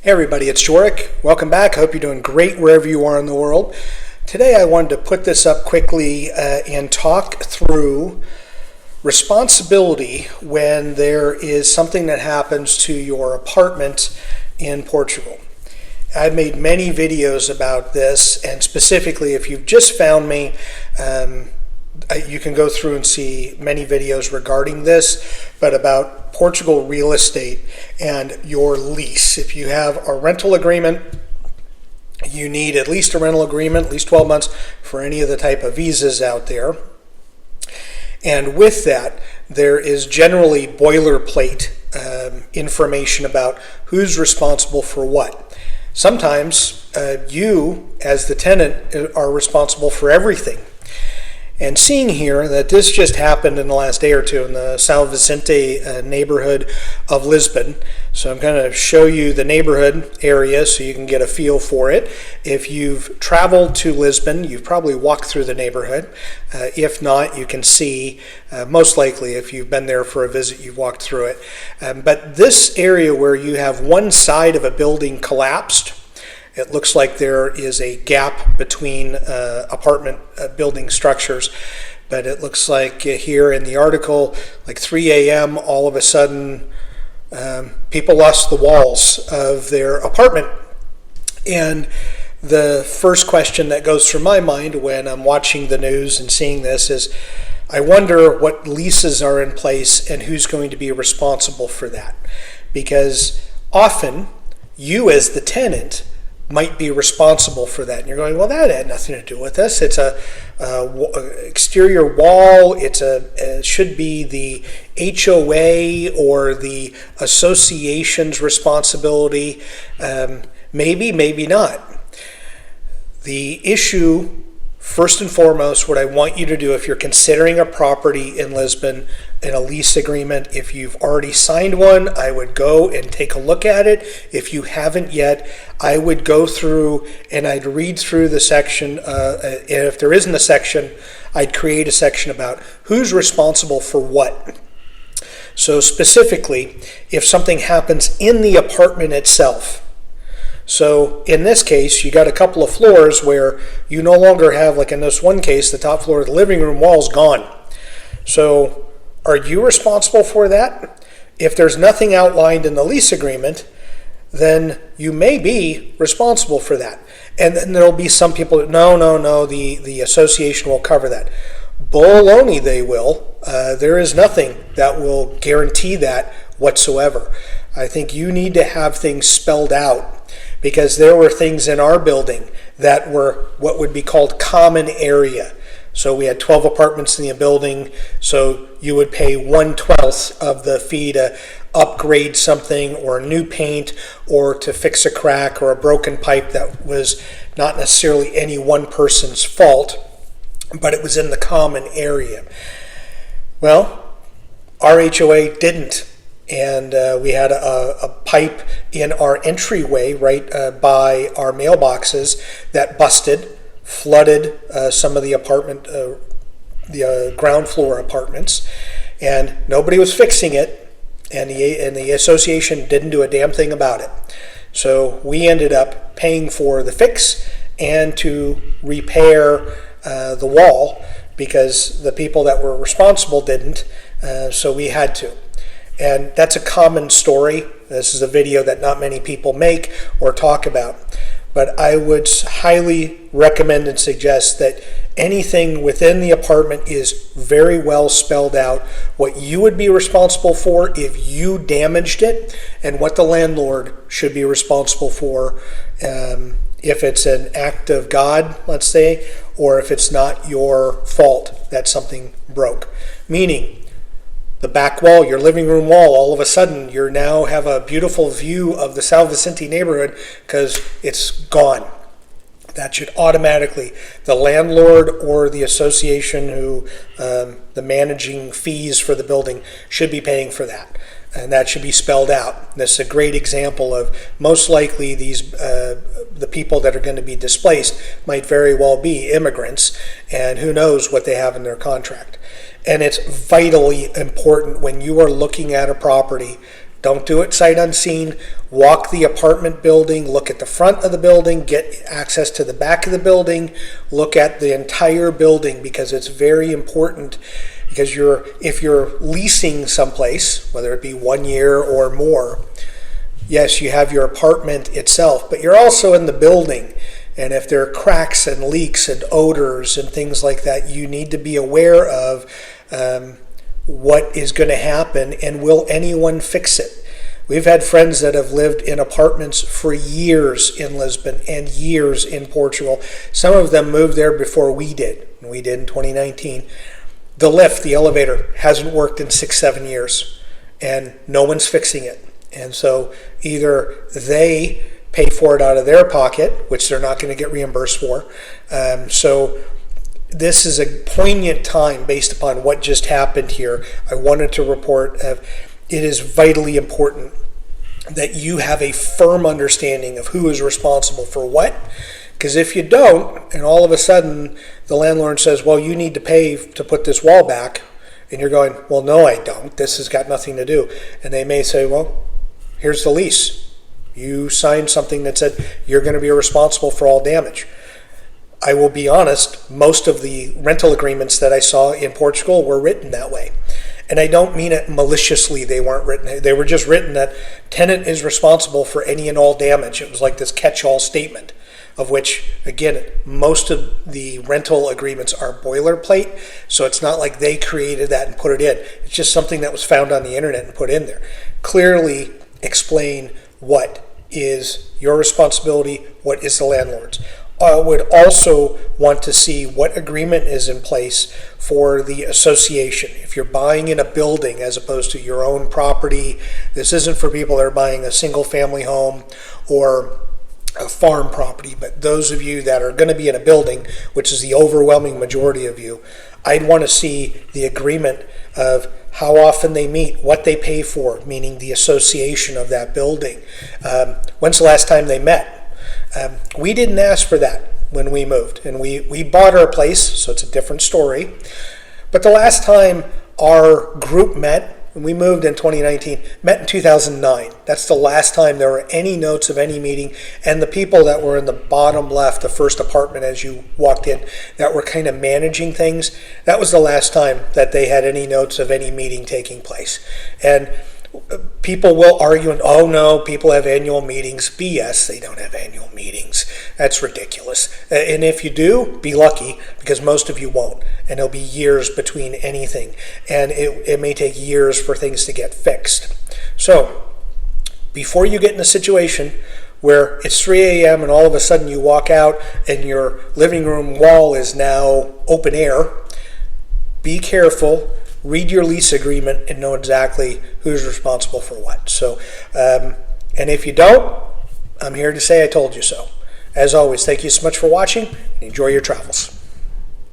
Hey everybody, it's Joric. Welcome back. Hope you're doing great wherever you are in the world. Today I wanted to put this up quickly and talk through responsibility when there is something that happens to your apartment in Portugal. I've made many videos about this, and specifically if you've just found me, you can go through and see many videos regarding this, but about Portugal real estate and your lease. If you have a rental agreement, you need at least a rental agreement, at least 12 months for any of the type of visas out there. And with that, there is generally boilerplate information about who's responsible for what. Sometimes you, as the tenant, are responsible for everything. And seeing here that this just happened in the last day or two in the São Vicente neighborhood of Lisbon. So I'm going to show you the neighborhood area so you can get a feel for it. If you've traveled to Lisbon, you've probably walked through the neighborhood. If not, you can see, most likely if you've been there for a visit, you've walked through it. But this area where you have one side of a building collapsed, it looks like there is a gap between apartment building structures, but it looks like here in the article, like 3 a.m., all of a sudden, people lost the walls of their apartment. And the first question that goes through my mind when I'm watching the news and seeing this is, I wonder what leases are in place and who's going to be responsible for that. Because often, you as the tenant might be responsible for that. And you're going, well, that had nothing to do with this. It's a exterior wall. It should be the HOA or the association's responsibility. Maybe, maybe not. The issue, first and foremost, what I want you to do if you're considering a property in Lisbon in a lease agreement, if you've already signed one, I would go and take a look at it. If you haven't yet, I would go through and I'd read through the section. And if there isn't a section, I'd create a section about who's responsible for what. So specifically, if something happens in the apartment itself. So in this case, you got a couple of floors where you no longer have, like in this one case, the top floor of the living room wall is gone. So are you responsible for that? If there's nothing outlined in the lease agreement, then you may be responsible for that. And then there'll be some people that, no, the association will cover that. Baloney, they will. There is nothing that will guarantee that whatsoever. I think you need to have things spelled out, because there were things in our building that were what would be called common area. So we had 12 apartments in the building, so you would pay 1/12 of the fee to upgrade something or new paint or to fix a crack or a broken pipe that was not necessarily any one person's fault, but it was in the common area. Well, our HOA didn't. And we had a pipe in our entryway right by our mailboxes that busted, flooded some of the apartment, the ground floor apartments, and nobody was fixing it, and the association didn't do a damn thing about it. So we ended up paying for the fix and to repair the wall because the people that were responsible didn't, so we had to. And that's a common story. This is a video that not many people make or talk about. But I would highly recommend and suggest that anything within the apartment is very well spelled out, what you would be responsible for if you damaged it, and what the landlord should be responsible for if it's an act of God, let's say, or if it's not your fault that something broke. Meaning, the back wall, your living room wall, all of a sudden you now have a beautiful view of the São Vicente neighborhood because it's gone. That should automatically, the landlord or the association who, the managing fees for the building should be paying for that. And that should be spelled out. This is a great example of most likely these the people that are going to be displaced might very well be immigrants, and who knows what they have in their contract. And it's vitally important when you are looking at a property. Don't do it sight unseen. walk the apartment building, look at the front of the building, get access to the back of the building, look at the entire building, because it's very important. Because if you're leasing someplace, whether it be 1 year or more, yes, you have your apartment itself, but you're also in the building. And if there are cracks and leaks and odors and things like that, you need to be aware of what is going to happen, and will anyone fix it? We've had friends that have lived in apartments for years in Lisbon and years in Portugal. Some of them moved there before we did. We did in 2019. The lift, the elevator, hasn't worked in 6-7 years, and no one's fixing it. And so either they pay for it out of their pocket, which they're not going to get reimbursed for. So this is a poignant time based upon what just happened here. I wanted to report it is vitally important that you have a firm understanding of who is responsible for what. Because if you don't, and all of a sudden the landlord says, well, you need to pay to put this wall back, and you're going, well, no, I don't. This has got nothing to do. And they may say, well, here's the lease. You signed something that said you're going to be responsible for all damage. I will be honest, most of the rental agreements that I saw in Portugal were written that way. And I don't mean it maliciously. They weren't written. They were just written that tenant is responsible for any and all damage. It was like this catch-all statement, of which, again, most of the rental agreements are boilerplate. So it's not like they created that and put it in. It's just something that was found on the internet and put in there. Clearly explain what is your responsibility, what is the landlord's. I would also want to see what agreement is in place for the association. If you're buying in a building as opposed to your own property, this isn't for people that are buying a single family home or a farm property, but those of you that are going to be in a building, which is the overwhelming majority of you, I'd want to see the agreement of how often they meet, what they pay for, meaning the association of that building. When's the last time they met? We didn't ask for that when we moved, and we bought our place, so it's a different story. But the last time our group met, when we moved in 2019, met in 2009. That's the last time there were any notes of any meeting. And the people that were in the bottom left, the first apartment as you walked in, that were kind of managing things, that was the last time that they had any notes of any meeting taking place. And people will argue, oh no, people have annual meetings. BS, they don't have annual meetings. That's ridiculous. And if you do, be lucky, because most of you won't. And it'll be years between anything. And it may take years for things to get fixed. So, before you get in a situation where it's 3 a.m. and all of a sudden you walk out and your living room wall is now open air, be careful. Read your lease agreement and know exactly who's responsible for what. So, and if you don't, I'm here to say I told you so. As always, thank you so much for watching, and enjoy your travels.